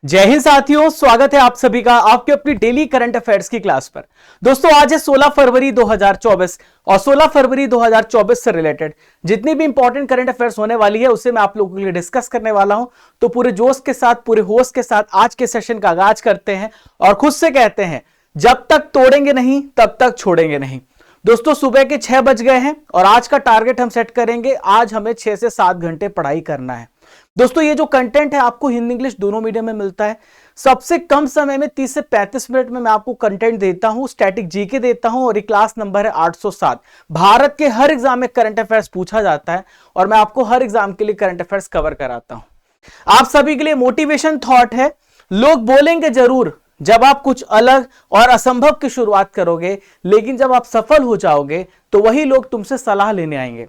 जय हिंद साथियों, स्वागत है आप सभी का आपके अपनी डेली करंट अफेयर्स की क्लास पर। दोस्तों आज है 16 फरवरी 2024 और 16 फरवरी 2024 से रिलेटेड जितनी भी इंपॉर्टेंट करंट अफेयर्स होने वाली है उसे मैं आप लोगों के लिए डिस्कस करने वाला हूं। तो पूरे जोश के साथ, पूरे होश के साथ आज के सेशन का आगाज करते हैं और खुद से कहते हैं जब तक तोड़ेंगे नहीं तब तक छोड़ेंगे नहीं। दोस्तों सुबह के 6 बज गए हैं और आज का टारगेट हम सेट करेंगे, आज हमें 6 से 7 घंटे पढ़ाई करना है। दोस्तों ये जो कंटेंट है आपको हिंदी इंग्लिश दोनों मीडियम में मिलता है। सबसे कम समय में 30 से 35 मिनट में मैं आपको कंटेंट देता हूं, स्टैटिक जीके देता हूं और ये क्लास नंबर है 807। भारत के हर एग्जाम में करंट अफेयर्स पूछा जाता है और मैं आपको हर एग्जाम के लिए करंट अफेयर्स कवर कराता हूं। आप सभी के लिए मोटिवेशन थॉट है, लोग बोलेंगे जरूर जब आप कुछ अलग और असंभव की शुरुआत करोगे, लेकिन जब आप सफल हो जाओगे तो वही लोग तुमसे सलाह लेने आएंगे।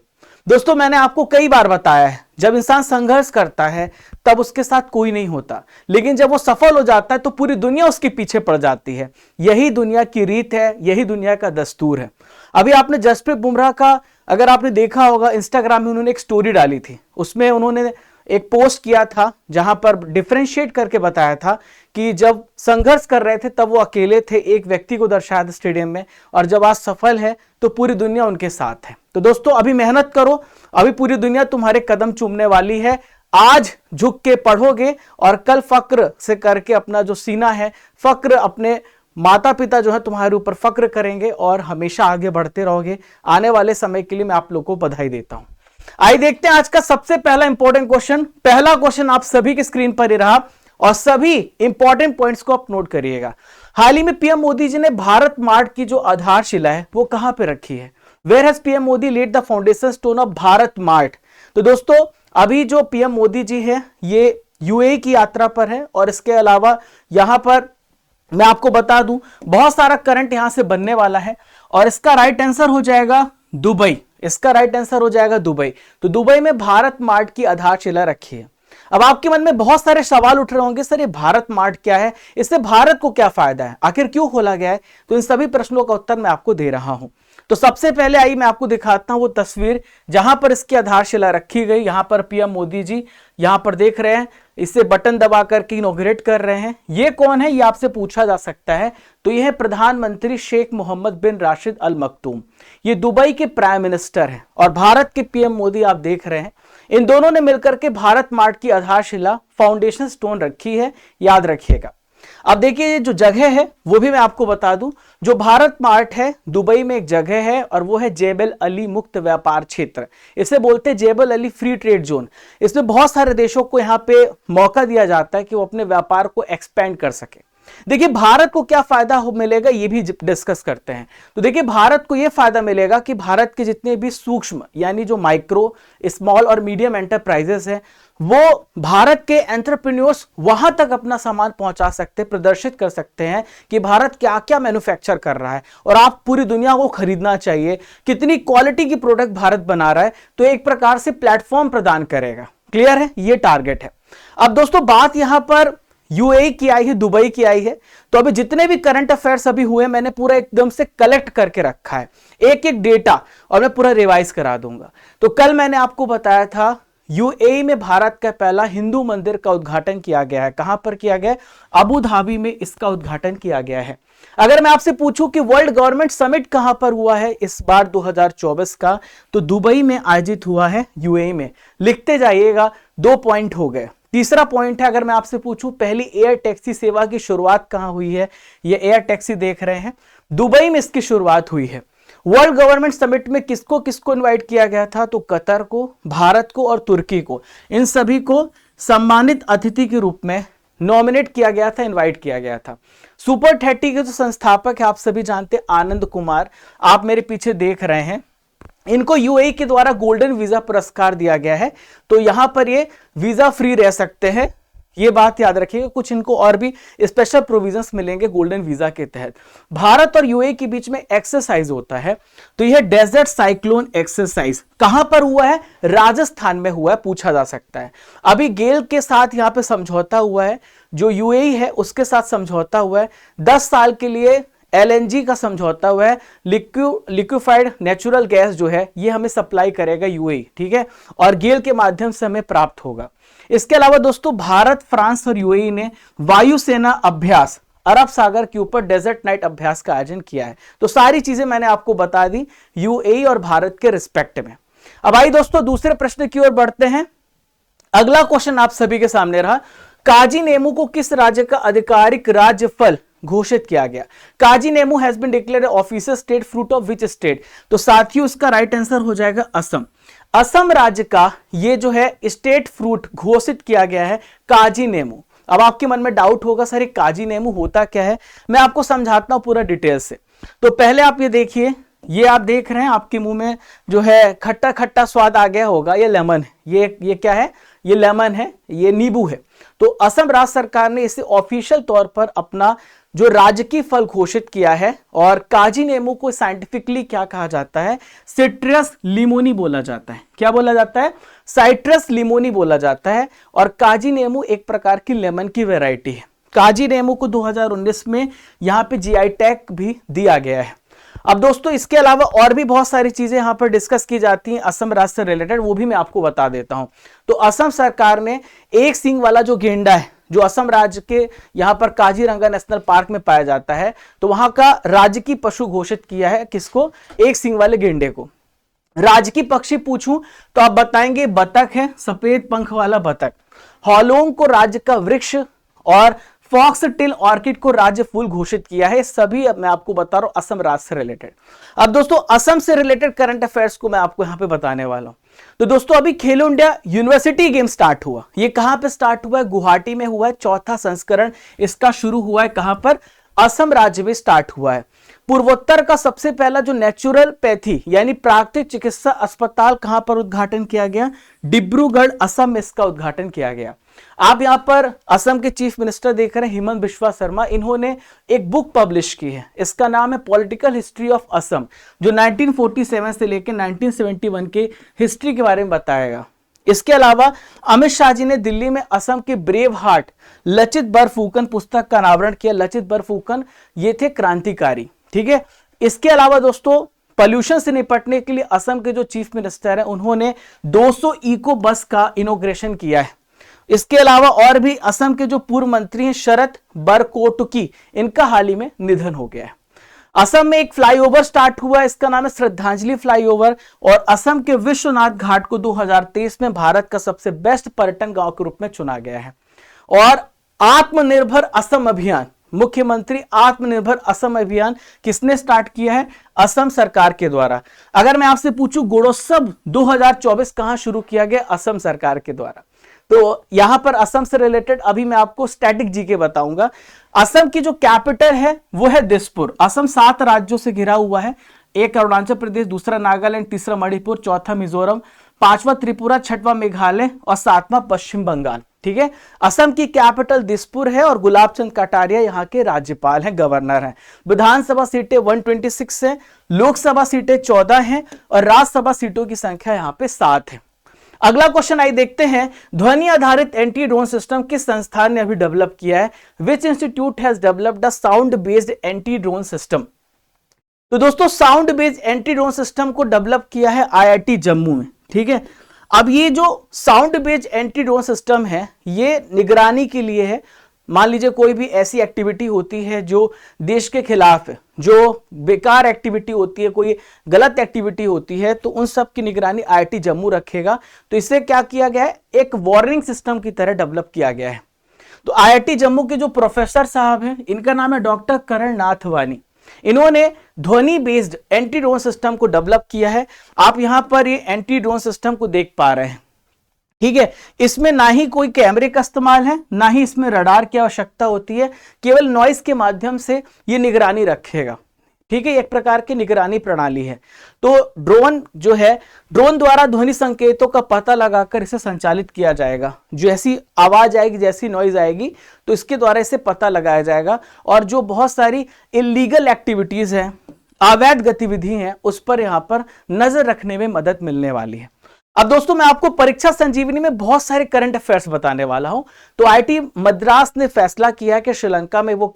दोस्तों मैंने आपको कई बार बताया है, जब इंसान संघर्ष करता है तब उसके साथ कोई नहीं होता, लेकिन जब वो सफल हो जाता है तो पूरी दुनिया उसके पीछे पड़ जाती है। यही दुनिया की रीत है, यही दुनिया का दस्तूर है। अभी आपने जसप्रीत बुमराह का अगर आपने देखा होगा, इंस्टाग्राम में उन्होंने एक स्टोरी डाली थी, उसमें उन्होंने एक पोस्ट किया था जहां पर डिफरेंशिएट करके बताया था कि जब संघर्ष कर रहे थे तब वो अकेले थे, एक व्यक्ति को दर्शाया था स्टेडियम में, और जब आज सफल है तो पूरी दुनिया उनके साथ है। तो दोस्तों अभी मेहनत करो, अभी पूरी दुनिया तुम्हारे कदम चूमने वाली है। आज झुक के पढ़ोगे और कल फक्र से करके अपना जो सीना है, फक्र अपने माता पिता जो है तुम्हारे ऊपर फक्र करेंगे और हमेशा आगे बढ़ते रहोगे। आने वाले समय के लिए मैं आप लोगों को बधाई देता हूं। आइए देखते हैं आज का सबसे पहला इंपॉर्टेंट क्वेश्चन। पहला क्वेश्चन आप सभी की स्क्रीन पर ही रहा और सभी इंपॉर्टेंट पॉइंट्स को आप नोट करिएगा। हाल ही में पीएम मोदी जी ने भारत मार्ट की जो आधारशिला है वो कहां पे रखी है? Where has PM Modi led the foundation stone of Bharat Mart? तो दोस्तों अभी जो पीएम मोदी जी है ये यूएई की यात्रा पर है और इसके अलावा यहां पर मैं आपको बता दूं बहुत सारा करंट यहां से बनने वाला है और इसका राइट आंसर हो जाएगा दुबई। इसका राइट आंसर हो जाएगा दुबई। तो दुबई में भारत मार्ट की आधारशिला रखी है। अब आपके मन में बहुत सारे सवाल उठ रहे होंगे, सर ये भारत मार्ट क्या है, इससे भारत को क्या फायदा है, आखिर क्यों खोला गया है? तो इन सभी प्रश्नों का उत्तर मैं आपको दे रहा हूं। तो सबसे पहले आइए मैं आपको दिखाता हूं वो तस्वीर जहां पर इसकी आधारशिला रखी गई। यहां पर पीएम मोदी जी यहां पर देख रहे हैं, इसे बटन दबा करके इनॉग्रेट कर रहे हैं। ये कौन है ये आपसे पूछा जा सकता है। तो यह है प्रधानमंत्री शेख मोहम्मद बिन राशिद अल मखदूम। ये दुबई के प्राइम मिनिस्टर हैं और भारत के पीएम मोदी आप देख रहे हैं। इन दोनों ने मिलकर के भारत मार्ट की आधारशिला फाउंडेशन स्टोन रखी है, याद रखिएगा। अब देखिए ये जो जगह है वो भी मैं आपको बता दूं, जो भारत मार्ट है दुबई में एक जगह है और वो है जेबल अली मुक्त व्यापार क्षेत्र। इसे बोलते हैं जेबल अली फ्री ट्रेड जोन। इसमें बहुत सारे देशों को यहाँ पे मौका दिया जाता है कि वो अपने व्यापार को एक्सपेंड कर सके। देखिए भारत को क्या फायदा मिलेगा ये भी डिस्कस करते हैं। तो देखिए भारत को यह फायदा मिलेगा कि भारत के जितने भी सूक्ष्म यानी जो माइक्रो, स्मॉल और मीडियम एंटरप्राइजेस हैं वो भारत के एंटरप्रेन्योर्स वहां तक अपना सामान पहुंचा सकते हैं, प्रदर्शित कर सकते हैं कि भारत क्या क्या मैन्युफैक्चर कर रहा है और आप पूरी दुनिया को खरीदना चाहिए, कितनी क्वालिटी की प्रोडक्ट भारत बना रहा है। तो एक प्रकार से प्लेटफॉर्म प्रदान करेगा। क्लियर है, ये टारगेट है। अब दोस्तों बात यहां पर यूएई की आई है, दुबई की आई है। तो अभी जितने भी करंट अफेयर्स अभी हुए मैंने पूरा एकदम से कलेक्ट करके रखा है, एक एक डेटा, और मैं पूरा रिवाइज करा दूंगा। तो कल मैंने आपको बताया था यूएई में भारत का पहला हिंदू मंदिर का उद्घाटन किया गया है। कहां पर किया गया? अबू धाबी में इसका उद्घाटन किया गया है। अगर मैं आपसे पूछूं कि वर्ल्ड गवर्नमेंट समिट कहां पर हुआ है इस बार 2024 का, तो दुबई में आयोजित हुआ है, यूएई में। लिखते जाइएगा, 2 पॉइंट हो गए। तीसरा पॉइंट है, अगर मैं आपसे पूछूं पहली एयर टैक्सी सेवा की शुरुआत कहां हुई है, ये एयर टैक्सी देख रहे हैं, दुबई में इसकी शुरुआत हुई है। वर्ल्ड गवर्नमेंट समिट में किसको किसको इनवाइट किया गया था? तो कतर को, भारत को और तुर्की को, इन सभी को सम्मानित अतिथि के रूप में नॉमिनेट किया गया था, इनवाइट किया गया था। सुपर 30 के जो संस्थापक है आप सभी जानते हैं, आनंद कुमार, आप मेरे पीछे देख रहे हैं। इनको यूएई के द्वारा गोल्डन वीजा पुरस्कार दिया गया है। तो यहां पर ये वीजा फ्री रह सकते हैं, ये बात याद रखिएगा। कुछ इनको और भी स्पेशल प्रोविजंस मिलेंगे गोल्डन वीजा के तहत। भारत और यूएई के बीच में एक्सरसाइज होता है, तो यह डेजर्ट साइक्लोन एक्सरसाइज कहां पर हुआ है? राजस्थान में हुआ है, पूछा जा सकता है। अभी गेल के साथ यहां पे समझौता हुआ है, जो यूएई है उसके साथ समझौता हुआ है। 10 साल के लिए एलएनजी का समझौता हुआ है, लिक्विफाइड नेचुरल गैस जो है ये हमें सप्लाई करेगा यूएई, ठीक है, और गेल के माध्यम से हमें प्राप्त होगा। इसके अलावा दोस्तों भारत, फ्रांस और यूएई ने वायुसेना अभ्यास अरब सागर के ऊपर डेजर्ट नाइट अभ्यास का आयोजन किया है। तो सारी चीजें मैंने आपको बता दी यूएई और भारत के रिस्पेक्ट में। अब आइए दोस्तों दूसरे प्रश्न की ओर बढ़ते हैं। अगला क्वेश्चन आप सभी के सामने रहा, काजी नेमू को किस राज्य का आधिकारिक राज्य फल घोषित किया गया? Kaji Nemu has been declared official state fruit of which state? तो साथियों इसका राइट आंसर हो जाएगा असम। असम राज्य का ये जो है स्टेट फ्रूट घोषित किया गया है काजी नेमू। अब आपके मन में डाउट होगा सर काजी नेमू होता क्या है, मैं आपको समझाता हूं पूरा डिटेल से। तो पहले आप ये देखिए, ये आप देख रहे हैं आपके मुंह में जो है खट्टा खट्टा स्वाद आ गया होगा, ये लेमन है, ये क्या है, ये लेमन है, ये नींबू है। तो असम राज्य सरकार ने इसे ऑफिशियल तौर पर अपना जो राजकीय फल घोषित किया है। और काजी नेमू को साइंटिफिकली क्या कहा जाता है? सिट्रस लिमोनी बोला जाता है। क्या बोला जाता है? साइट्रस लिमोनी बोला जाता है। और काजी नेमू एक प्रकार की लेमन की वैरायटी है। काजी नेमू को 2019 में यहां पे जीआई टैग भी दिया गया है। अब दोस्तों इसके अलावा और भी बहुत सारी चीजें यहां पर डिस्कस की जाती हैं असम राज्य से रिलेटेड, वो भी मैं आपको बता देता हूं। तो असम सरकार ने एक सींग वाला जो गेंडा है जो असम राज्य के यहां पर काजीरंगा नेशनल पार्क में पाया जाता है, तो वहां का राजकीय पशु घोषित किया है किसको? एक सींग वाले गेंडे को। राजकीय पक्षी पूछूं तो आप बताएंगे बतख है, सफेद पंख वाला बतख। हॉलोंग को राज्य का वृक्ष और फॉक्स टिल ऑर्किड को राज्य फूल घोषित किया है। सभी अब मैं आपको बता रहा हूं असम राज्य से रिलेटेड। अब दोस्तों असम से रिलेटेड करंट अफेयर्स को मैं आपको यहां पे बताने वाला हूं। तो दोस्तों अभी खेलो इंडिया यूनिवर्सिटी गेम स्टार्ट हुआ। ये कहां पे स्टार्ट हुआ है? गुवाहाटी में हुआ है। चौथा संस्करण इसका शुरू हुआ है कहां पर? असम राज्य में स्टार्ट हुआ है। पूर्वोत्तर का सबसे पहला जो नेचुरोपैथी यानी प्राकृतिक चिकित्सा अस्पताल कहां पर उद्घाटन किया गया? डिब्रूगढ़ असम में इसका उद्घाटन किया गया। आप यहां पर असम के चीफ मिनिस्टर देख रहे हैं हिमंत बिश्वा शर्मा, इन्होंने एक बुक पब्लिश की है। इसका नाम है पॉलिटिकल हिस्ट्री ऑफ असम, जो 1947 से लेकर 1971 के हिस्ट्री के बारे में बताएगा। इसके अलावा अमित शाह जी ने दिल्ली में असम के ब्रेव हार्ट लचित बरफुकन पुस्तक का अनावरण किया। लचित बरफुकन ये थे क्रांतिकारी, ठीक है। इसके अलावा दोस्तों पॉल्यूशन से निपटने के लिए असम के जो चीफ मिनिस्टर हैं उन्होंने 200 इको बस का इनॉग्रेशन किया है। इसके अलावा और भी असम के जो पूर्व मंत्री हैं शरद बरकोटकी, इनका हाल ही में निधन हो गया है। असम में एक फ्लाईओवर स्टार्ट हुआ है, इसका नाम है श्रद्धांजलि फ्लाईओवर। और असम के विश्वनाथ घाट को 2023 में भारत का सबसे बेस्ट पर्यटन गांव के रूप में चुना गया है। और आत्मनिर्भर असम अभियान, मुख्यमंत्री आत्मनिर्भर असम अभियान किसने स्टार्ट किया है? असम सरकार के द्वारा। अगर मैं आपसे पूछूं गुणोत्सव 2024 कहां शुरू किया गया? असम सरकार के द्वारा। तो यहां पर असम से रिलेटेड अभी मैं आपको स्टैटिक जीके बताऊंगा। असम की जो कैपिटल है वो है दिसपुर। असम 7 राज्यों से घिरा हुआ है। एक अरुणाचल प्रदेश, दूसरा नागालैंड, तीसरा मणिपुर, चौथा मिजोरम, पांचवा त्रिपुरा, छठवां मेघालय और सातवां पश्चिम बंगाल, ठीक है। असम की कैपिटल दिसपुर है और गुलाब चंद कटारिया यहाँ के राज्यपाल हैं, गवर्नर हैं। विधानसभा सीटें 126 है, लोकसभा सीटें 14 हैं और राज्यसभा सीटों की संख्या यहाँ पे 7 है। अगला क्वेश्चन आइए देखते हैं, ध्वनि आधारित एंटी ड्रोन सिस्टम किस संस्थान ने अभी डेवलप किया है? Which institute has developed a sound based anti drone system? तो दोस्तों sound based anti drone system को डेवलप किया है आईआईटी जम्मू में, ठीक है। अब ये जो sound based anti drone system है ये निगरानी के लिए है। मान लीजिए कोई भी ऐसी एक्टिविटी होती है जो देश के खिलाफ है, जो बेकार एक्टिविटी होती है, कोई गलत एक्टिविटी होती है, तो उन सब की निगरानी आईआईटी जम्मू रखेगा। तो इसे क्या किया गया है? एक वार्निंग सिस्टम की तरह डेवलप किया गया है। तो आईआईटी जम्मू के जो प्रोफेसर साहब हैं इनका नाम है डॉक्टर करण नाथवानी। इन्होंने ध्वनि बेस्ड एंटी ड्रोन सिस्टम को डेवलप किया है। आप यहां पर ये एंटी ड्रोन सिस्टम को देख पा रहे हैं, ठीक है। इसमें ना ही कोई कैमरे का इस्तेमाल है, ना ही इसमें रडार की आवश्यकता होती है, केवल नॉइस के माध्यम से ये निगरानी रखेगा, ठीक है। एक प्रकार की निगरानी प्रणाली है। तो ड्रोन जो है, ड्रोन द्वारा ध्वनि संकेतों का पता लगाकर इसे संचालित किया जाएगा। जैसी आवाज आएगी, जैसी नॉइज आएगी, तो इसके द्वारा इसे पता लगाया जाएगा। और जो बहुत सारी इलीगल एक्टिविटीज हैं, अवैध गतिविधि हैं, उस पर यहां पर नजर रखने में मदद मिलने वाली है। अब दोस्तों मैं आपको परीक्षा संजीवनी में बहुत सारे करंट अफेयर्स बताने वाला हूं। तो आईआईटी मद्रास ने फैसला किया कि श्रीलंका में वो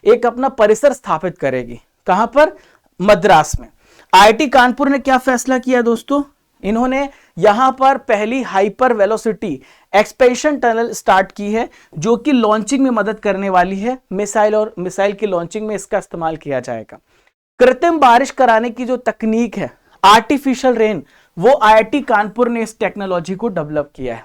एक अपना परिसर स्थापित करेगी। कहां पर? मद्रास में। आईआईटी कानपुर ने क्या फैसला किया दोस्तों? इन्होंने यहां पर पहली hyper velocity expansion tunnel start की है, जो कि लॉन्चिंग में मदद करने वाली है। मिसाइल और मिसाइल की लॉन्चिंग में इसका इस्तेमाल किया जाएगा। कृत्रिम बारिश कराने की जो तकनीक है आर्टिफिशियल रेन, वो आईआईटी कानपुर ने इस टेक्नोलॉजी को डेवलप किया है।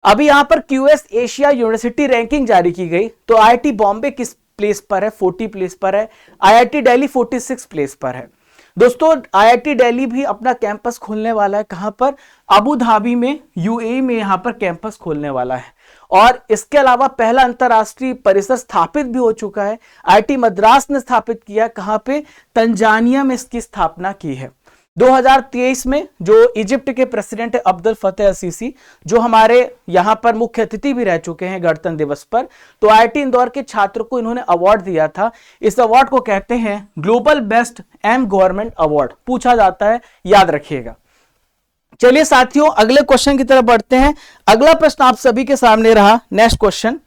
अभी यहां पर क्यूएस एशिया यूनिवर्सिटी रैंकिंग जारी की गई, तो आईआईटी बॉम्बे किस प्लेस पर है? 40 प्लेस पर है। आईआईटी दिल्ली 46 प्लेस पर है। दोस्तों आईआईटी दिल्ली भी अपना कैंपस खोलने वाला है। कहां पर? अबू धाबी में, यूएई में यहां पर कैंपस खोलने वाला है। और इसके अलावा पहला अंतरराष्ट्रीय परिसर स्थापित भी हो चुका है। आईआईटी मद्रास ने स्थापित किया। कहां पे? तंजानिया में इसकी स्थापना की है। 2023 में जो इजिप्ट के प्रेसिडेंट है अब्दुल फतेह असीसी, जो हमारे यहां पर मुख्य अतिथि भी रह चुके हैं गणतंत्र दिवस पर, तो आईआईटी इंदौर के छात्र को इन्होंने अवार्ड दिया था। इस अवार्ड को कहते हैं global best M government award, पूछा जाता है, याद रखिएगा। चलिए साथियों अगले क्वेश्चन की तरफ बढ़ते हैं। अगला प्रश्न आप सभी के सामने रहा। नेक्स्ट क्वेश्चन,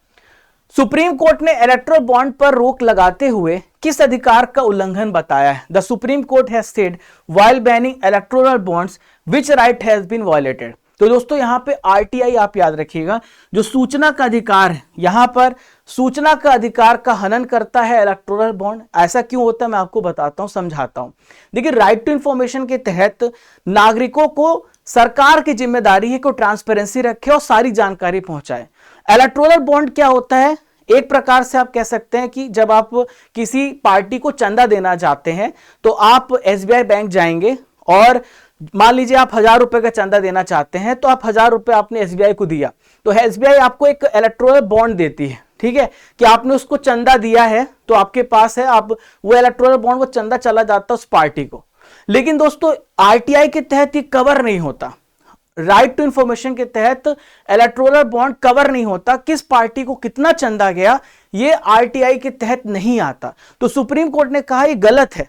सुप्रीम कोर्ट ने इलेक्ट्रल बॉन्ड पर रोक लगाते हुए किस अधिकार का उल्लंघन बताया है? The Supreme Court has said while banning electoral bonds which right has been violated. तो दोस्तों यहां पे आरटीआई आप याद रखिएगा, जो सूचना का अधिकार है, यहां पर सूचना का अधिकार का हनन करता है इलेक्टोरल बॉन्ड। ऐसा क्यों होता है मैं आपको बताता हूं, समझाता हूं। देखिए राइट टू इंफॉर्मेशन के तहत नागरिकों को सरकार की जिम्मेदारी है कि ट्रांसपेरेंसी रखे और सारी जानकारी पहुंचाए। इलेक्टोरल बॉन्ड क्या होता है? एक प्रकार से आप कह सकते हैं कि जब आप किसी पार्टी को चंदा देना चाहते हैं तो आप एसबीआई बैंक जाएंगे और मान लीजिए आप 1000 रुपए का चंदा देना चाहते हैं, तो आप 1000 रुपए आपने एसबीआई को दिया, तो एसबीआई आपको एक इलेक्टोरल बॉन्ड देती है, ठीक है, कि आपने उसको चंदा दिया है तो आपके पास है, आप वो इलेक्टोरल बॉन्ड, वो चंदा चला जाता है उस पार्टी को। लेकिन दोस्तों आरटीआई के तहत ये कवर नहीं होता। राइट टू इंफॉर्मेशन के तहत इलेक्टोरल बॉन्ड कवर नहीं होता। किस पार्टी को कितना चंदा गया ये आरटीआई के तहत नहीं आता। तो सुप्रीम कोर्ट ने कहा ये गलत है।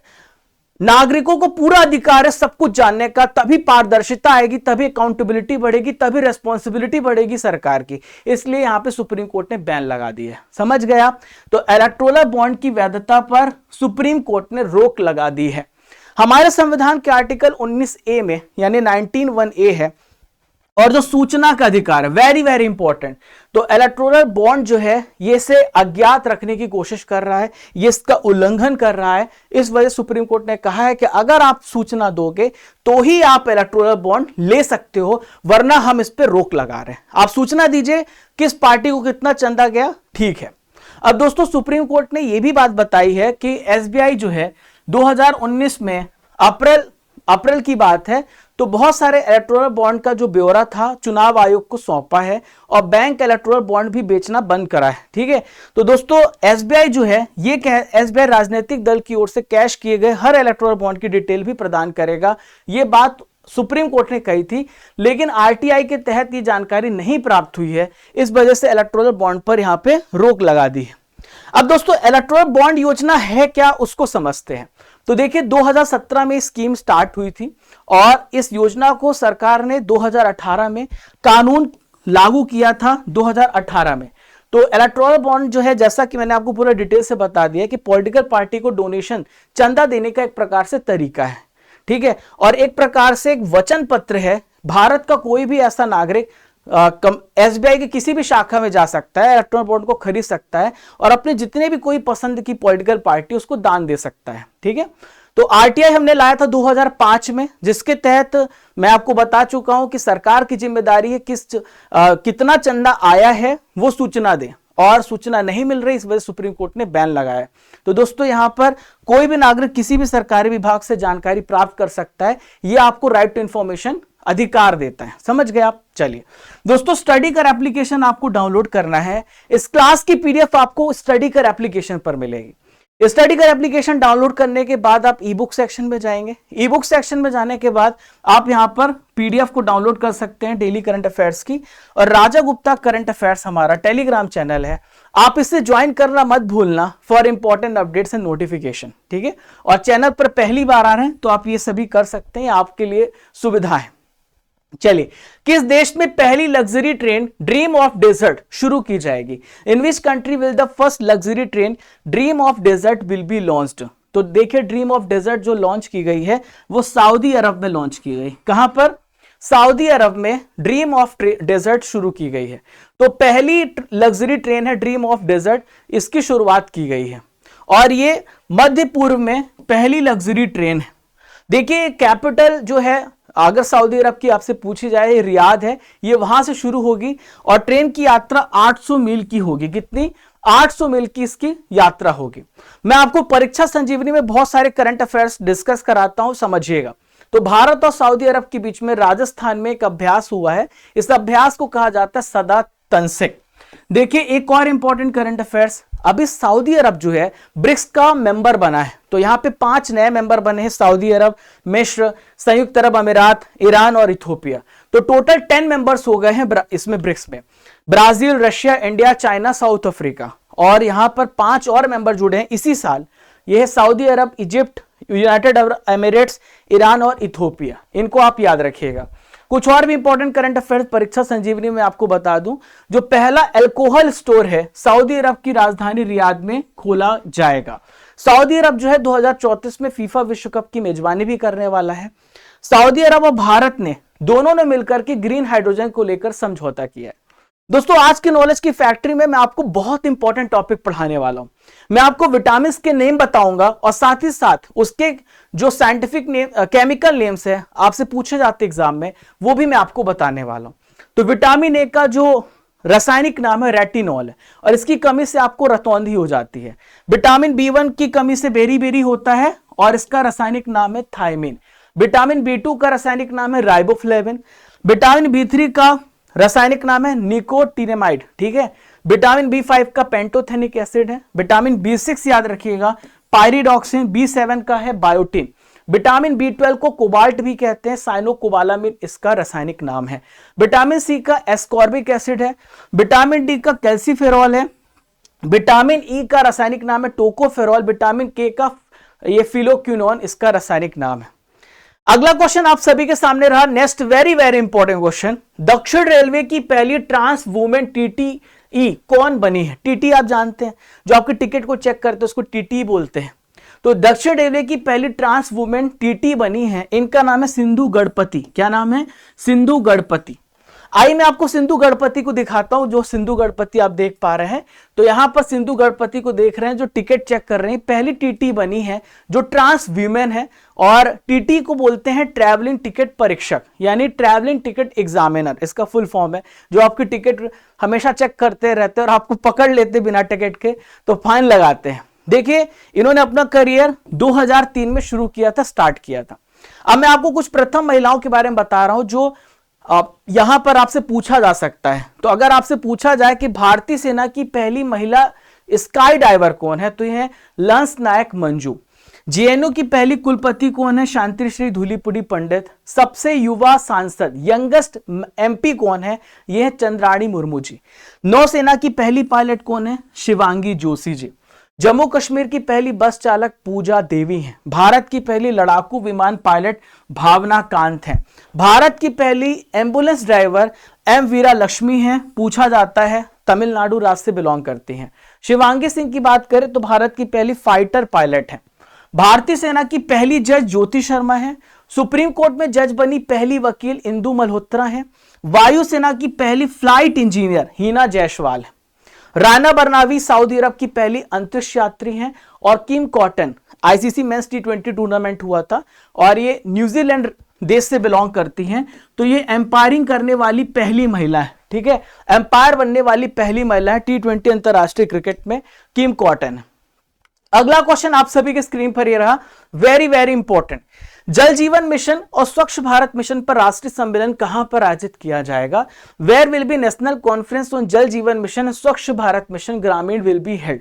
नागरिकों को पूरा अधिकार है सब कुछ जानने का, तभी पारदर्शिता आएगी, तभी अकाउंटेबिलिटी बढ़ेगी, तभी रेस्पॉन्सिबिलिटी बढ़ेगी सरकार की। इसलिए यहां पे सुप्रीम कोर्ट ने बैन लगा दी है। समझ गया? तो इलेक्टोरल बॉन्ड की वैधता पर सुप्रीम कोर्ट ने रोक लगा दी है। हमारे संविधान के आर्टिकल 19A में यानी 19(1)A है, और जो सूचना का अधिकार है, वेरी वेरी इंपॉर्टेंट, तो इलेक्टोरल बॉन्ड जो है ये से अज्ञात रखने की कोशिश कर रहा है, ये इसका उल्लंघन कर रहा है। इस वजह सुप्रीम कोर्ट ने कहा है कि अगर आप सूचना दोगे तो ही आप इलेक्टोरल बॉन्ड ले सकते हो, वरना हम इस पर रोक लगा रहे हैं। आप सूचना दीजिए किस पार्टी को कितना चंदा गया, ठीक है। अब दोस्तों सुप्रीम कोर्ट ने यह भी बात बताई है कि एसबीआई जो है 2019 में अप्रैल की बात है, तो बहुत सारे इलेक्टोरल बॉन्ड का जो ब्यौरा था चुनाव आयोग को सौंपा है और बैंक इलेक्टोरल बॉन्ड भी बेचना बंद करा है, ठीक है। तो दोस्तों एसबीआई जो है ये एसबीआई राजनीतिक दल की ओर से कैश किए गए हर इलेक्टोरल बॉन्ड की डिटेल भी प्रदान करेगा। ये बात सुप्रीम कोर्ट ने कही थी, लेकिन आरटीआई के तहत ये जानकारी नहीं प्राप्त हुई है, इस वजह से इलेक्टोरल बॉन्ड पर यहां पे रोक लगा दी है। अब दोस्तों इलेक्टोरल बॉन्ड योजना है क्या, उसको समझते हैं। तो देखिए 2017 में स्कीम स्टार्ट हुई थी और इस योजना को सरकार ने 2018 में कानून लागू किया था। 2018 में तो इलेक्टोरल बॉन्ड जो है, जैसा कि मैंने आपको पूरा डिटेल से बता दिया कि पॉलिटिकल पार्टी को डोनेशन चंदा देने का एक प्रकार से तरीका है, ठीक है, और एक प्रकार से एक वचन पत्र है। भारत का कोई भी ऐसा नागरिक एसबीआई की किसी भी शाखा में जा सकता है, इलेक्ट्रॉनिक बॉन्ड को खरीद सकता है और अपने जितने भी कोई पसंद की पॉलिटिकल पार्टी उसको दान दे सकता है, ठीक है। तो आरटीआई हमने लाया था 2005 में, जिसके तहत मैं आपको बता चुका हूं कि सरकार की जिम्मेदारी है कितना चंदा आया है वो सूचना दे, और सूचना नहीं मिल रही, इस वजह से सुप्रीम कोर्ट ने बैन लगाया। तो दोस्तों यहां पर कोई भी नागरिक किसी भी सरकारी विभाग से जानकारी प्राप्त कर सकता है, यह आपको राइट टू इंफॉर्मेशन अधिकार देता है। समझ गए आप? चलिए दोस्तों स्टडी कर एप्लीकेशन आपको डाउनलोड करना है। इस क्लास की पीडीएफ आपको स्टडी कर एप्लीकेशन पर मिलेगी। स्टडी कर एप्लीकेशन डाउनलोड करने के बाद आप ई बुक सेक्शन में जाएंगे। ई बुक सेक्शन में जाने के बाद आप यहां पर पीडीएफ को डाउनलोड कर सकते हैं डेली करंट अफेयर्स की, और राजा गुप्ता करंट अफेयर्स हमारा टेलीग्राम चैनल है, आप इसे ज्वाइन करना मत भूलना for important updates and notification, ठीक है। और चैनल पर पहली बार आ रहे हैं तो आप ये सभी कर सकते हैं, आपके लिए सुविधा है। चलिए, किस देश में पहली luxury train dream of desert शुरू की जाएगी? In which country will the first luxury train dream of desert will be launched? तो देखिए ड्रीम ऑफ डेजर्ट जो लॉन्च की गई है वो सऊदी अरब में लॉन्च की गई। कहां पर? सऊदी अरब में ड्रीम ऑफ डेजर्ट शुरू की गई है। तो पहली लग्जरी ट्रेन है ड्रीम ऑफ डेजर्ट, इसकी शुरुआत की गई है और ये मध्य पूर्व में पहली लग्जरी ट्रेन है। देखिए कैपिटल जो है अगर सऊदी अरब की आपसे पूछी जाए रियाद है, ये वहां से शुरू होगी और ट्रेन की यात्रा 800 मील की होगी। कितनी? 800 मील की इसकी यात्रा होगी। मैं आपको परीक्षा संजीवनी में बहुत सारे करंट अफेयर्स डिस्कस कराता हूं, समझिएगा। तो भारत और सऊदी अरब के बीच में राजस्थान में एक अभ्यास हुआ है, इस अभ्यास को कहा जाता है सदा तंसिक। देखिए एक और इंपॉर्टेंट करंट अफेयर्स, अभी सऊदी अरब जो है ब्रिक्स का मेंबर बना है। तो यहां पे 5 नए मेंबर बने हैं, सऊदी अरब, मिस्र, संयुक्त अरब अमीरात, ईरान और इथियोपिया। तो टोटल 10 मेंबर्स हो गए हैं इसमें ब्रिक्स में। Brazil, Russia, India, China, south Africa और यहां पर 5 और मेंबर जुड़े हैं इसी साल। यह है Saudi Arab, Egypt, United Arab Emirates, Iran और इथियोपिया। इनको आप याद रखिएगा। कुछ और भी इंपॉर्टेंट करंट अफेयर्स परीक्षा संजीवनी में आपको बता दूं, जो पहला अल्कोहल स्टोर है सऊदी अरब की राजधानी रियाद में खोला जाएगा। सऊदी अरब जो है 2034 में फीफा विश्व कप की मेजबानी भी करने वाला है। सऊदी अरब और भारत ने दोनों ने मिलकर के ग्रीन हाइड्रोजन को लेकर समझौता किया है। दोस्तों आज की नॉलेज की फैक्ट्री में मैं आपको बहुत इंपॉर्टेंट टॉपिक पढ़ाने वाला हूं। मैं आपको विटामिन के नेम बताऊंगा और साथ ही साथ उसके जो साइंटिफिक नेम, केमिकल नेम्स है आपसे पूछे जाते एग्जाम में, वो भी मैं आपको बताने वाला हूं। तो विटामिन ए का जो रासायनिक नाम है रेटिनॉल है और इसकी कमी से आपको रतौंधी हो जाती है। विटामिन B1 की कमी से बेरी होता है और इसका रासायनिक नाम है थायमिन। विटामिन B2 का रासायनिक नाम है राइबोफ्लेविन। विटामिन B3 का रासायनिक नाम है निकोटिनेमाइड, ठीक है। विटामिन B5 का पेंटोथेनिक एसिड है। विटामिन B6 याद रखिएगा पायरिडॉक्सिन। B7 का है बायोटिन। विटामिन B12 को कोबाल्ट भी कहते हैं, साइनोकोबालामिन इसका रासायनिक नाम है। विटामिन सी का एस्कॉर्बिक एसिड है। विटामिन डी का कैल्सीफेरॉल है। विटामिन ई का रासायनिक नाम है टोकोफेरॉल। विटामिन के का ये फिलोक्विनोन इसका रासायनिक नाम है। अगला क्वेश्चन आप सभी के सामने रहा, नेक्स्ट वेरी इंपॉर्टेंट क्वेश्चन। दक्षिण रेलवे की पहली ट्रांस वुमेन TTE कौन बनी है? TT आप जानते हैं, जो आपके टिकट को चेक करते हैं उसको TT बोलते हैं। तो दक्षिण रेलवे की पहली ट्रांस वुमेन TT बनी है, इनका नाम है सिंधु गढ़पति। क्या नाम है? सिंधु गढ़पति। आइए मैं आपको सिंधु गढ़पति को दिखाता हूं, जो सिंधु गढ़पति आप देख पा रहे हैं। तो यहां पर सिंधु गढ़पति को देख रहे हैं, जो टिकट चेक कर रहे हैं, पहली TT बनी है जो ट्रांस वीमेन है। और TT को बोलते हैं ट्रैवलिंग टिकट परीक्षक, यानी ट्रैवलिंग टिकट एग्जामिनर इसका फुल फॉर्म है। जो आपकी टिकट हमेशा चेक करते रहते हैं और आपको पकड़ लेते बिना टिकट के तो फाइन लगाते हैं। देखिए इन्होंने अपना करियर 2003 में शुरू किया था, स्टार्ट किया था। अब मैं आपको कुछ प्रथम महिलाओं के बारे में बता रहा हूं जो यहां पर आपसे पूछा जा सकता है। तो अगर आपसे पूछा जाए कि भारतीय सेना की पहली महिला स्काई डाइवर कौन है, तो यह है लंस नायक मंजू। JNU की पहली कुलपति कौन है? शांतिश्री धूलीपुड़ी पंडित। सबसे युवा सांसद यंगेस्ट MP कौन है? यह है चंद्राणी मुर्मू जी। नौसेना की पहली पायलट कौन है? शिवांगी जोशी जी। जम्मू कश्मीर की पहली बस चालक पूजा देवी हैं। भारत की पहली लड़ाकू विमान पायलट भावना कांत हैं। भारत की पहली एम्बुलेंस ड्राइवर M वीरा लक्ष्मी हैं। पूछा जाता है तमिलनाडु राज्य से बिलोंग करती हैं। शिवांगी सिंह की बात करें तो भारत की पहली फाइटर पायलट है। भारतीय सेना की पहली जज ज्योति शर्मा है। सुप्रीम कोर्ट में जज बनी पहली वकील इंदु मल्होत्रा है। वायुसेना की पहली फ्लाइट इंजीनियर हिना जायसवाल है। राना बरनावी सऊदी अरब की पहली अंतरिक्ष यात्री हैं। और Kim Cotton ICC men's T20 tournament हुआ था और ये न्यूजीलैंड देश से बिलोंग करती हैं। तो ये एम्पायरिंग करने वाली पहली महिला है, ठीक है। एम्पायर बनने वाली पहली महिला है T20 अंतरराष्ट्रीय क्रिकेट में किम कॉटन। अगला क्वेश्चन आप सभी के स्क्रीन पर ये रहा, वेरी इंपॉर्टेंट। जल जीवन मिशन और स्वच्छ भारत मिशन पर राष्ट्रीय सम्मेलन कहां पर आयोजित किया जाएगा? Where will be national conference on Jal Jeevan mission and Swachh Bharat mission Grameen will be held.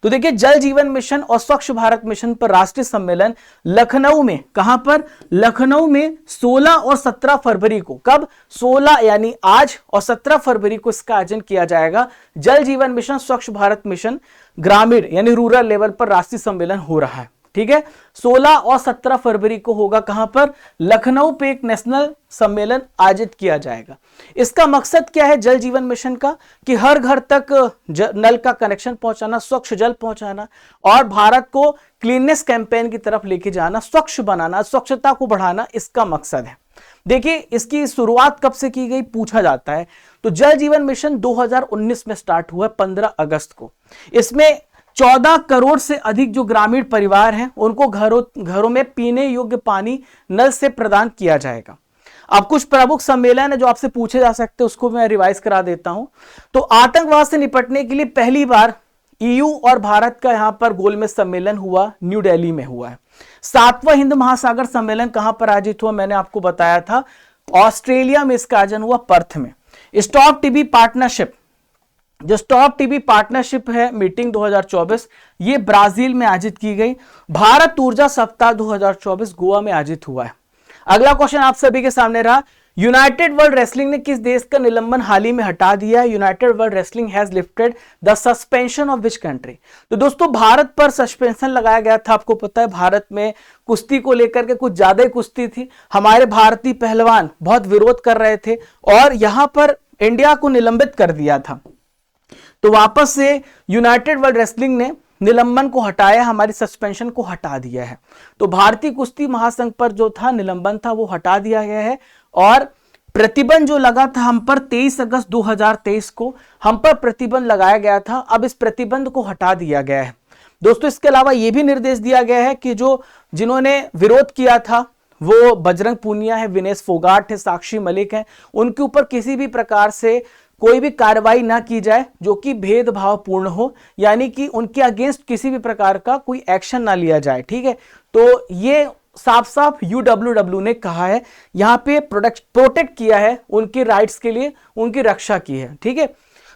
तो देखिए जल जीवन मिशन और स्वच्छ भारत मिशन पर राष्ट्रीय सम्मेलन लखनऊ में, कहां पर? लखनऊ में 16 और 17 फरवरी को। कब? 16 यानी आज और 17 फरवरी को इसका आयोजन किया जाएगा। जल जीवन मिशन स्वच्छ भारत मिशन ग्रामीण यानी रूरल लेवल पर राष्ट्रीय सम्मेलन हो रहा है, ठीक है। 16 और 17 फरवरी को होगा, कहां पर? लखनऊ पे एक नेशनल सम्मेलन आयोजित किया जाएगा। इसका मकसद क्या है जल जीवन मिशन का? कि हर घर तक नल का कनेक्शन पहुंचाना, स्वच्छ जल पहुंचाना और भारत को क्लीननेस कैंपेन की तरफ लेके जाना, स्वच्छ बनाना, स्वच्छता को बढ़ाना, इसका मकसद है। देखिए इसकी शुरुआत कब से की गई पूछा जाता है, तो जल जीवन मिशन 2019 में स्टार्ट हुआ 15 अगस्त को। इसमें 14 करोड़ से अधिक जो ग्रामीण परिवार हैं उनको घरों में पीने योग्य पानी नल से प्रदान किया जाएगा। अब कुछ प्रमुख सम्मेलन है जो आपसे पूछे जा सकते हैं, उसको मैं रिवाइज करा देता हूं। तो आतंकवाद से निपटने के लिए पहली बार ईयू और भारत का यहां पर गोलमेज सम्मेलन हुआ, न्यू दिल्ली में हुआ है। 7वां हिंद महासागर सम्मेलन कहां पर आयोजित हुआ, मैंने आपको बताया था ऑस्ट्रेलिया में इसका आयोजन हुआ, पर्थ में। स्टॉप टीबी पार्टनरशिप, जो स्टॉप टीबी पार्टनरशिप है मीटिंग 2024, ये ब्राजील में आयोजित की गई। भारत ऊर्जा सप्ताह 2024 गोवा में आयोजित हुआ है। अगला क्वेश्चन आप सभी के सामने रहा, यूनाइटेड वर्ल्ड रेसलिंग ने किस देश का निलंबन हाल ही में हटा दिया है? United world wrestling has lifted the suspension of which country? तो दोस्तों भारत पर सस्पेंशन लगाया गया था। आपको पता है भारत में कुश्ती को लेकर के कुछ ज्यादा ही कुश्ती थी, हमारे भारतीय पहलवान बहुत विरोध कर रहे थे और यहां पर इंडिया को निलंबित कर दिया था। तो वापस से यूनाइटेड वर्ल्ड रेसलिंग ने निलंबन को हटाया, हमारी सस्पेंशन को हटा दिया है। तो भारतीय कुश्ती महासंघ पर जो था निलंबन था वो हटा दिया गया है और प्रतिबंध जो लगा था हम पर 23 अगस्त 2023 को हम पर प्रतिबंध लगाया गया था, अब इस प्रतिबंध को हटा दिया गया है। दोस्तों इसके अलावा यह भी निर्देश दिया गया है कि जिन्होंने विरोध किया था वो बजरंग पूनिया है, विनेश फोगाट है, साक्षी मलिक है, उनके ऊपर किसी भी प्रकार से कोई भी कार्रवाई ना की जाए जो कि भेदभावपूर्ण हो, यानी कि उनके अगेंस्ट किसी भी प्रकार का कोई एक्शन ना लिया जाए। ठीक है, तो ये साफ साफ यूडब्ल्यूडब्ल्यू ने कहा है, यहां पे प्रोटेक्ट किया है, उनके राइट्स के लिए उनकी रक्षा की है। ठीक है,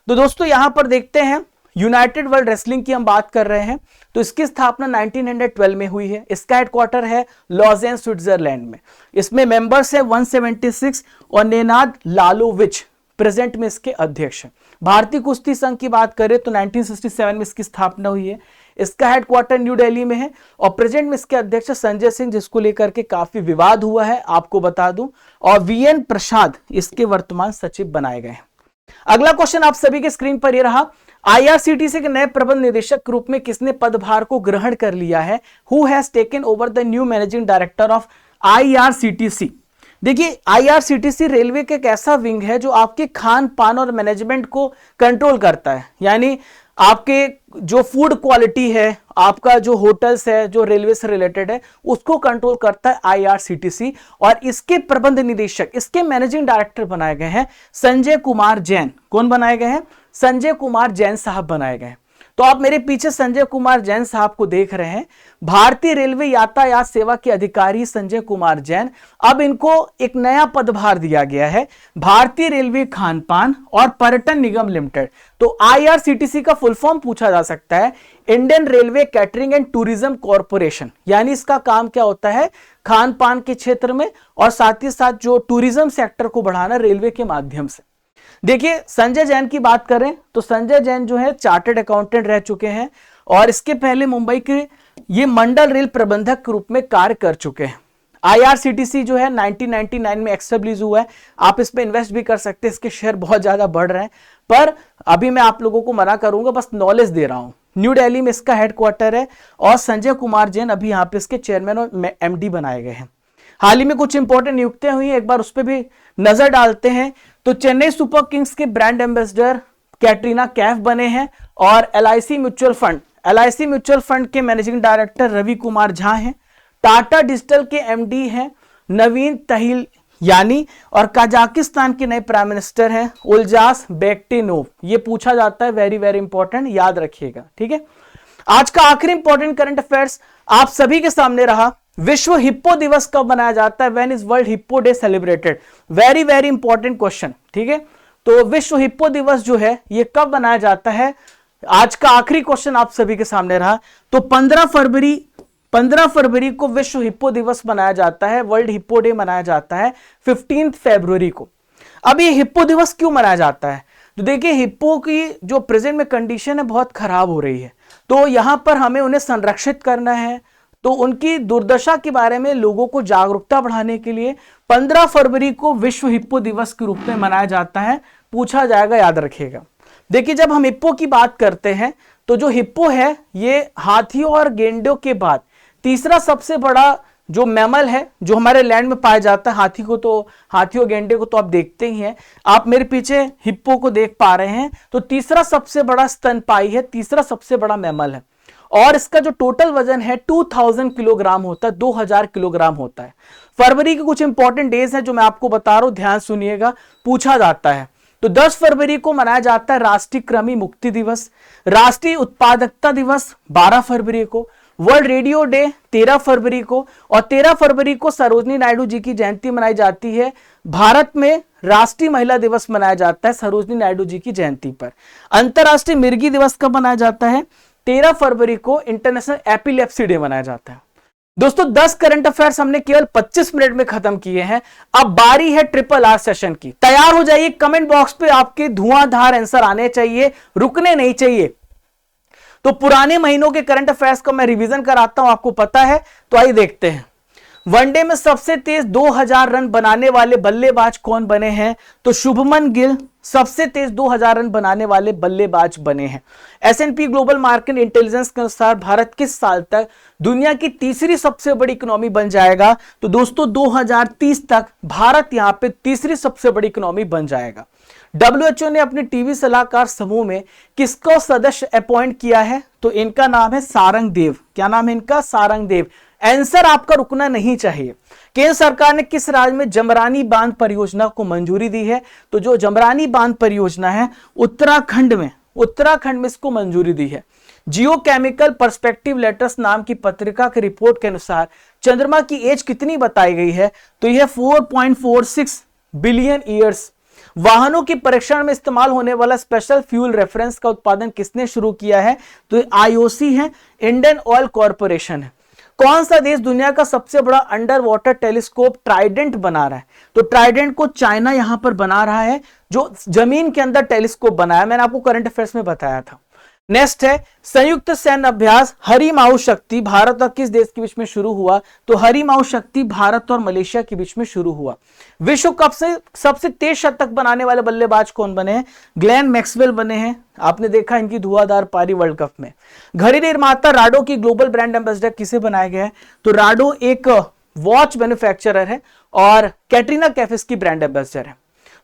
तो दोस्तों यहां पर देखते हैं यूनाइटेड वर्ल्ड रेसलिंग की हम बात कर रहे हैं, तो इसकी स्थापना 1912 में हुई है। इसका हेडक्वार्टर है लॉजेन स्विट्जरलैंड में। इसमें मेंबर्स है 176 और नेनाद लालोविच प्रेजेंट में इसके अध्यक्ष हैं। भारतीय कुश्ती संघ की बात करें तो 1967 में इसकी स्थापना हुई है। इसका हेडक्वार्टर न्यू दिल्ली में है और प्रेजेंट में इसके अध्यक्ष संजय सिंह, जिसको लेकर के काफी विवाद हुआ है आपको बता दूं, और वीएन प्रसाद इसके वर्तमान सचिव बनाए गए हैं। अगला क्वेश्चन आप सभी के स्क्रीन पर यह रहा, आईआरसीटीसी के नए प्रबंध निदेशक के रूप में किसने पदभार को ग्रहण कर लिया है? Who has taken over the new managing director of IRCTC? देखिए आईआरसीटीसी रेलवे का एक ऐसा विंग है जो आपके खान पान और मैनेजमेंट को कंट्रोल करता है, यानी आपके जो फूड क्वालिटी है, आपका जो होटल्स है, जो रेलवे से रिलेटेड है, उसको कंट्रोल करता है आईआरसीटीसी। और इसके प्रबंध निदेशक, इसके मैनेजिंग डायरेक्टर बनाए गए हैं संजय कुमार जैन। कौन बनाए गए हैं? संजय कुमार जैन साहब बनाए गए हैं। तो आप मेरे पीछे संजय कुमार जैन साहब को देख रहे हैं, भारतीय रेलवे यातायात सेवा के अधिकारी संजय कुमार जैन। अब इनको एक नया पदभार दिया गया है, भारतीय रेलवे खान पान और पर्यटन निगम लिमिटेड। तो आईआरसीटीसी का फुल फॉर्म पूछा जा सकता है Indian railway catering and tourism corporation, यानी इसका काम क्या होता है? खान पान के क्षेत्र में और साथ ही साथ जो टूरिज्म सेक्टर को बढ़ाना रेलवे के माध्यम से। देखिए संजय जैन की बात करें तो संजय जैन जो है चार्टर्ड अकाउंटेंट रह चुके हैं और इसके पहले मुंबई के ये मंडल रेल प्रबंधक के रूप में कार्य कर चुके हैं। आईआरसीटीसी जो है 1999 में एस्टेब्लिश हुआ है, आप इस पे इन्वेस्ट भी कर सकते हैं, इसके शेयर बहुत ज्यादा बढ़ रहे हैं, पर अभी मैं आप लोगों को मना करूंगा, बस नॉलेज दे रहा हूं। न्यू दिल्ली में इसका हेडक्वार्टर है और संजय कुमार जैन अभी यहाँ पे इसके चेयरमैन और एमडी बनाए गए हैं। हाल ही में कुछ इंपॉर्टेंट नियुक्तियां हुई है, एक बार उस पर भी नजर डालते हैं। तो चेन्नई सुपर किंग्स के ब्रांड एम्बेसडर कैटरीना कैफ बने हैं और एलआईसी म्यूचुअल फंड के मैनेजिंग डायरेक्टर रवि कुमार झा हैं। टाटा डिजिटल के एमडी हैं नवीन तहिल यानी, और कजाकिस्तान के नए प्राइम मिनिस्टर हैं उल्जास बेक्टिनोव। ये पूछा जाता है, वेरी वेरी इंपॉर्टेंट, याद रखिएगा। ठीक है, आज का आखिरी इंपॉर्टेंट करंट अफेयर्स आप सभी के सामने रहा, विश्व हिप्पो दिवस कब मनाया जाता है? When is world hippo day celebrated? Very very important question. ठीक है, तो विश्व हिप्पो दिवस जो है ये कब मनाया जाता है? आज का आखिरी क्वेश्चन आप सभी के सामने रहा। तो 15 फरवरी को विश्व हिप्पो दिवस मनाया जाता है, वर्ल्ड हिप्पो डे मनाया जाता है 15 फरवरी को। अब ये हिप्पो दिवस क्यों मनाया जाता है? तो देखिए हिप्पो की जो प्रेजेंट में कंडीशन है बहुत खराब हो रही है, तो यहां पर हमें उन्हें संरक्षित करना है। तो उनकी दुर्दशा के बारे में लोगों को जागरूकता बढ़ाने के लिए 15 फरवरी को विश्व हिप्पो दिवस के रूप में मनाया जाता है। पूछा जाएगा, याद रखिएगा। देखिए जब हम हिप्पो की बात करते हैं तो जो हिप्पो है ये हाथियों और गेंडों के बाद तीसरा सबसे बड़ा जो मैमल है जो हमारे लैंड में पाया जाता है, हाथी और गैंडे को तो आप देखते ही हैं। आप मेरे पीछे हिप्पो को देख पा रहे हैं। तो तीसरा सबसे बड़ा स्तनपाई है, तीसरा सबसे बड़ा मैमल है, और इसका जो टोटल वजन है 2000 किलोग्राम होता है, 2000 किलोग्राम होता है। फरवरी के कुछ इंपॉर्टेंट डेज हैं जो मैं आपको बता रहा हूं, ध्यान सुनिएगा, पूछा जाता है। तो 10 फरवरी को मनाया जाता है राष्ट्रीय कृमि मुक्ति दिवस, राष्ट्रीय उत्पादकता दिवस 12 फरवरी को, वर्ल्ड रेडियो डे 13 फरवरी को, और 13 फरवरी को सरोजनी नायडू जी की जयंती मनाई जाती है। भारत में राष्ट्रीय महिला दिवस मनाया जाता है सरोजनी नायडू जी की जयंती पर। अंतरराष्ट्रीय मिर्गी दिवस कब मनाया जाता है? 13 फरवरी को इंटरनेशनल एपिलेप्सी डे मनाया जाता है। दोस्तों 10 करंट अफेयर्स हमने केवल 25 मिनट में खत्म किए हैं। अब बारी है RRR सेशन की। तैयार हो जाइए, कमेंट बॉक्स पे आपके धुआंधार आंसर आने चाहिए, रुकने नहीं चाहिए। तो पुराने महीनों के करंट अफेयर्स को मैं रिवीजन कराता हूं, आपको पता है, तो आइए देखते हैं। वनडे में सबसे तेज 2000 रन बनाने वाले बल्लेबाज कौन बने हैं? तो शुभमन गिल सबसे तेज 2000 रन बनाने वाले बल्लेबाज बने हैं। S&P ग्लोबल मार्केट इंटेलिजेंस के अनुसार भारत किस साल तक दुनिया की तीसरी सबसे बड़ी इकोनॉमी बन जाएगा? तो दोस्तों 2030 तक भारत यहां पे तीसरी सबसे बड़ी इकोनॉमी बन जाएगा। WHO ने अपने टीवी सलाहकार समूह में किसको सदस्य अपॉइंट किया है? तो इनका नाम है सारंग देव। क्या नाम है इनका? सारंग देव। आंसर आपका रुकना नहीं चाहिए। केंद्र सरकार ने किस राज्य में जमरानी बांध परियोजना को मंजूरी दी है? तो जो जमरानी बांध परियोजना है उत्तराखंड में इसको मंजूरी दी है। जियो केमिकल पर्सपेक्टिव लेटर्स नाम की पत्रिका की रिपोर्ट के अनुसार चंद्रमा की एज कितनी बताई गई है? तो यह 4.46 बिलियन ईयर्स। वाहनों के परीक्षण में इस्तेमाल होने वाला स्पेशल फ्यूल रेफरेंस का उत्पादन किसने शुरू किया है? तो IOC है, इंडियन ऑयल कॉर्पोरेशन है। कौन सा देश दुनिया का सबसे बड़ा अंडर वाटर टेलीस्कोप ट्राइडेंट बना रहा है? तो ट्राइडेंट को चाइना यहां पर बना रहा है, जो जमीन के अंदर टेलीस्कोप बनाया, मैंने आपको करंट अफेयर्स में बताया था। नेक्स्ट है संयुक्त सैन्य अभ्यास हरिमाऊ शक्ति भारत और किस देश के बीच में शुरू हुआ? तो हरिमाऊ शक्ति भारत और मलेशिया के बीच में शुरू हुआ। विश्व कप से सबसे तेज शतक बनाने वाले बल्लेबाज कौन बने हैं? ग्लेन मैक्सवेल बने हैं। आपने देखा इनकी धुआंधार पारी वर्ल्ड कप में। घड़ी निर्माता राडो की ग्लोबल ब्रांड एम्बेसडर किसे बनाया गया है? तो राडो एक वॉच मैन्युफैक्चरर है और कैटरीना कैफ इसकी ब्रांड एम्बेसडर है।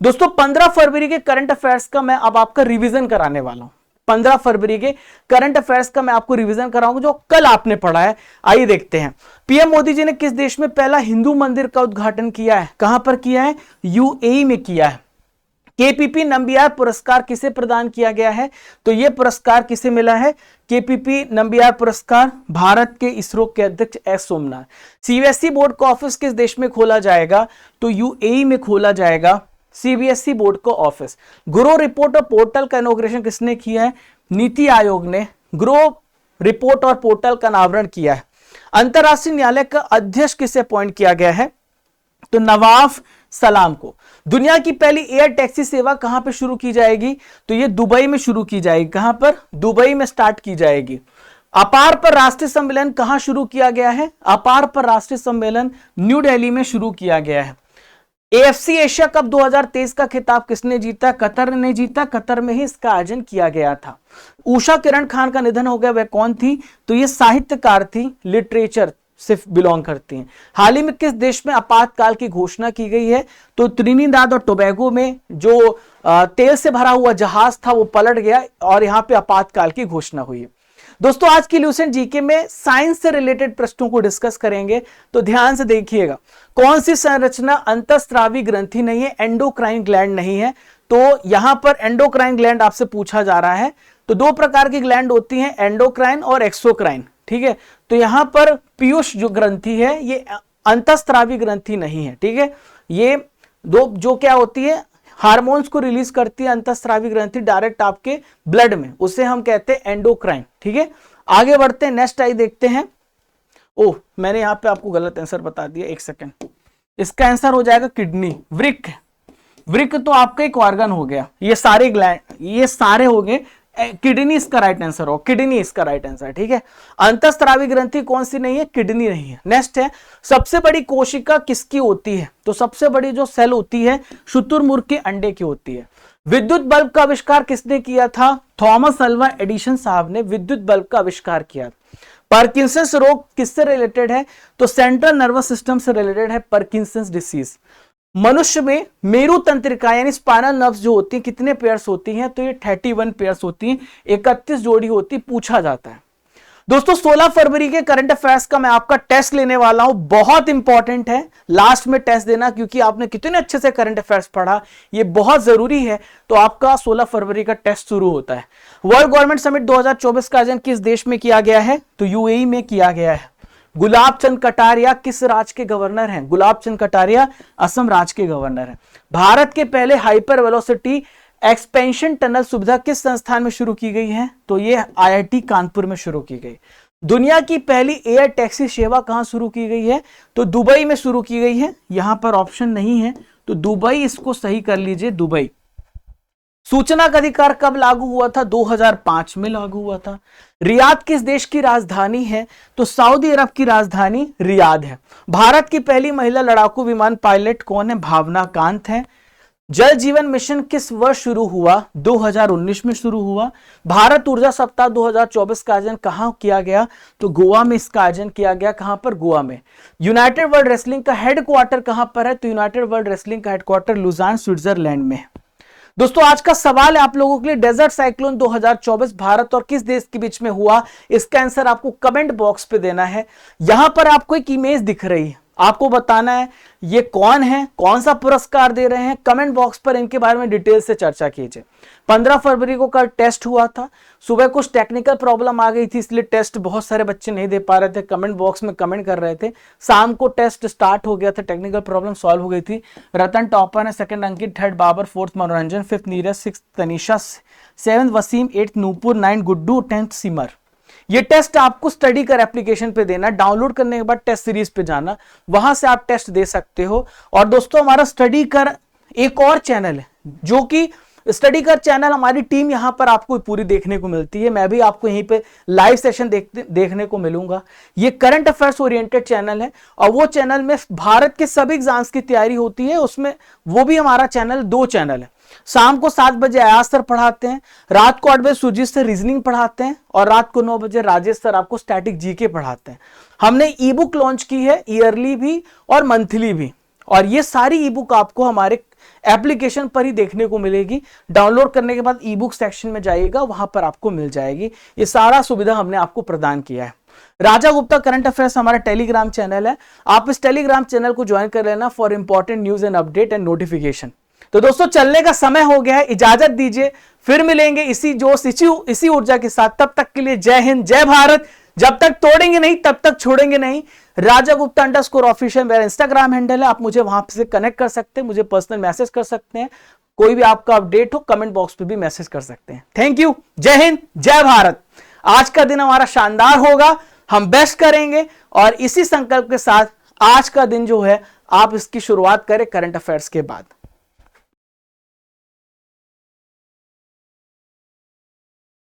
दोस्तों 15 फरवरी के करंट अफेयर्स का मैं अब आपका रिवीजन कराने वाला हूं। 15 फरवरी के करंट अफेयर्स का मैं आपको रिवीजन कराऊंगा जो कल आपने पढ़ा है। आइए देखते हैं। पीएम मोदी जी ने किस देश में पहला हिंदू मंदिर का उद्घाटन किया है? कहां पर किया है? UAE में किया है। KPP नंबियार पुरस्कार किसे प्रदान किया गया है? तो यह पुरस्कार किसे मिला है? KPP नंबियार पुरस्कार भारत के इसरो के अध्यक्ष एस सोमनाथ। CBSE बोर्ड का ऑफिस किस देश में खोला जाएगा? तो UAE में खोला जाएगा CBSE बोर्ड को ऑफिस। ग्रो रिपोर्ट और पोर्टल का इनॉग्रेशन किसने किया है? नीति आयोग ने ग्रो रिपोर्ट और पोर्टल का अनावरण किया है। अंतरराष्ट्रीय न्यायालय का अध्यक्ष किसे अपॉइंट किया गया है? तो नवाफ सलाम को। दुनिया की पहली एयर टैक्सी सेवा कहां पे शुरू की जाएगी? तो ये दुबई में शुरू की जाएगी। कहां पर? दुबई में स्टार्ट की जाएगी। अपार पर राष्ट्रीय सम्मेलन कहां शुरू किया गया है? अपार पर राष्ट्रीय सम्मेलन न्यू दिल्ली में शुरू किया गया है। AFC एशिया कप 2023 का खिताब किसने जीता? कतर ने जीता। कतर में ही इसका आयोजन किया गया था। उषा किरण खान का निधन हो गया, वह कौन थी? तो ये साहित्यकार थी, लिटरेचर से बिलोंग करती हैं। हाल ही में किस देश में आपातकाल की घोषणा की गई है? तो त्रिनिदाद और टोबैगो में जो तेल से भरा हुआ जहाज था वो पलट गया और यहां पे आपातकाल की घोषणा हुई है। दोस्तों आज की ल्यूसेंट जीके में साइंस से रिलेटेड प्रश्नों को डिस्कस करेंगे, तो ध्यान से देखिएगा। कौन सी संरचना अंतःस्रावी ग्रंथि नहीं है? एंडोक्राइन ग्लैंड नहीं है। तो यहां पर एंडोक्राइन ग्लैंड आपसे पूछा जा रहा है। तो दो प्रकार की ग्लैंड होती हैं, एंडोक्राइन और एक्सोक्राइन, ठीक है। तो यहां पर पीयूष जो ग्रंथि है ये अंतःस्रावी ग्रंथि नहीं है, ठीक है। ये दो जो क्या होती है, हार्मोन्स को रिलीज करती है अंतःस्रावी ग्रंथि डायरेक्ट आपके ब्लड में, उसे हम कहते हैं एंडोक्राइन, ठीक है। आगे बढ़ते हैं, नेक्स्ट आई देखते हैं। ओह मैंने यहां पे आपको गलत आंसर बता दिया, एक सेकेंड। इसका आंसर हो जाएगा किडनी, वृक्क। वृक्क तो आपका एक ऑर्गन हो गया, ये सारे ग्लैंड ये सारे हो गए, किडनी इसका राइट आंसर हो, किडनी इसका राइट आंसर, ठीक है। अंतःस्रावी ग्रंथि कौन सी नहीं है? किडनी नहीं है। नेक्स्ट है, सबसे बड़ी कोशिका किसकी होती है? तो सबसे बड़ी जो सेल होती है शुतुरमुर्ग के अंडे की होती है। विद्युत बल्ब का आविष्कार किसने किया था? थॉमस अल्वा एडिसन साहब ने विद्युत बल्ब का आविष्कार किया। पार्किंसंस रोग किससे रिलेटेड है? तो सेंट्रल नर्वस सिस्टम से रिलेटेड है पार्किंसंस डिसीज। मनुष्य में मेरु तंत्रिका यानी स्पाइनल नर्व्स जो होती हैं कितने पेयर्स होती हैं? तो ये 31 पेयर्स होती हैं, 31 जोड़ी होती, पूछा जाता है। दोस्तों 16 फरवरी के करंट अफेयर्स का मैं आपका टेस्ट लेने वाला हूं, बहुत इंपॉर्टेंट है लास्ट में टेस्ट देना, क्योंकि आपने कितने अच्छे से करंट अफेयर्स पढ़ा, ये बहुत जरूरी है। तो आपका 16 फरवरी का टेस्ट शुरू होता है। वर्ल्ड गवर्नमेंट समिट 2024 का आयोजन किस देश में किया गया है? तो यूएई में किया गया है। गुलाब चंद कटारिया किस राज्य के गवर्नर हैं? गुलाब चंद कटारिया असम राज्य के गवर्नर हैं। भारत के पहले हाइपर वेलोसिटी एक्सपेंशन टनल सुविधा किस संस्थान में शुरू की गई है? तो ये आईआईटी कानपुर में शुरू की गई। दुनिया की पहली एयर टैक्सी सेवा कहां शुरू की गई है? तो दुबई में शुरू की गई है। यहां पर ऑप्शन नहीं है तो दुबई, इसको सही कर लीजिए, दुबई। सूचना का अधिकार कब लागू हुआ था? 2005 में लागू हुआ था। रियाद किस देश की राजधानी है? तो सऊदी अरब की राजधानी रियाद है। भारत की पहली महिला लड़ाकू विमान पायलट कौन है? भावना कांत है। जल जीवन मिशन किस वर्ष शुरू हुआ? 2019 में शुरू हुआ। भारत ऊर्जा सप्ताह 2024 का आयोजन कहां किया गया? तो गोवा में इसका आयोजन किया गया। कहां पर? गोवा में। यूनाइटेड वर्ल्ड रेसलिंग का हेडक्वार्टर कहां पर है? तो यूनाइटेड वर्ल्ड रेसलिंग का हेडक्वार्टर लुजान स्विट्जरलैंड में है। दोस्तों आज का सवाल है आप लोगों के लिए, डेजर्ट साइक्लोन 2024 भारत और किस देश के बीच में हुआ? इसका आंसर आपको कमेंट बॉक्स पे देना है। यहां पर आपको एक इमेज दिख रही है, आपको बताना है ये कौन है, कौन सा पुरस्कार दे रहे हैं। कमेंट बॉक्स पर इनके बारे में डिटेल से चर्चा कीजिए। 15 फरवरी को कल टेस्ट हुआ था। सुबह कुछ टेक्निकल प्रॉब्लम आ गई थी, इसलिए टेस्ट बहुत सारे बच्चे नहीं दे पा रहे थे, कमेंट बॉक्स में कमेंट कर रहे थे। शाम को टेस्ट स्टार्ट हो गया था, टेक्निकल प्रॉब्लम सॉल्व हो गई थी। रतन टॉपर है, second Ankit, third Babar, fourth Manoranjan, fifth Neeraj, sixth Tanisha, seventh Waseem, eighth Nupur, 9 Guddu, 10th Simar. ये टेस्ट आपको स्टडी कर एप्लीकेशन पे देना, डाउनलोड करने के बाद टेस्ट सीरीज पे जाना, वहां से आप टेस्ट दे सकते हो। और दोस्तों हमारा स्टडी कर एक और चैनल है, जो कि स्टडी कर चैनल, हमारी टीम यहां पर आपको पूरी देखने को मिलती है। मैं भी आपको यहीं पे लाइव सेशन देखने को मिलूंगा। ये करंट अफेयर्स ओरिएंटेड चैनल है और वो चैनल में भारत के सभी एग्जाम्स की तैयारी होती है, उसमें वो भी हमारा चैनल, 2 चैनल है। शाम को 7 बजे अयाज सर पढ़ाते हैं, रात को 8 बजे सुजीत सर रीजनिंग पढ़ाते हैं और रात को 9 बजे राजेश सर आपको स्टैटिक जीके पढ़ाते हैं। हमने ई बुक लॉन्च की है, ईयरली भी और मंथली भी, और ये सारी ई बुक आपको हमारे एप्लीकेशन पर ही देखने को मिलेगी। डाउनलोड करने के बाद ई बुक सेक्शन में जाइएगा, वहां पर आपको मिल जाएगी। ये सारा सुविधा हमने आपको प्रदान किया है। राजा गुप्ता करंट अफेयर्स हमारा टेलीग्राम चैनल है, आप इस टेलीग्राम चैनल को ज्वाइन कर लेना for important news and update and notification. तो दोस्तों चलने का समय हो गया है, इजाजत दीजिए, फिर मिलेंगे इसी जोश, इसी ऊर्जा के साथ। तब तक के लिए जय हिंद, जय भारत। जब तक तोड़ेंगे नहीं तब तक छोड़ेंगे नहीं। राजा गुप्ता _ऑफिशियल मेरा इंस्टाग्राम हैंडल है, आप मुझे वहां से कनेक्ट कर सकते हैं, मुझे पर्सनल मैसेज कर सकते हैं। कोई भी आपका अपडेट हो कमेंट बॉक्स पे भी मैसेज कर सकते हैं। थैंक यू, जय हिंद, जय भारत। आज का दिन हमारा शानदार होगा, हम बेस्ट करेंगे और इसी संकल्प के साथ आज का दिन जो है आप इसकी शुरुआत करें करंट अफेयर्स के बाद।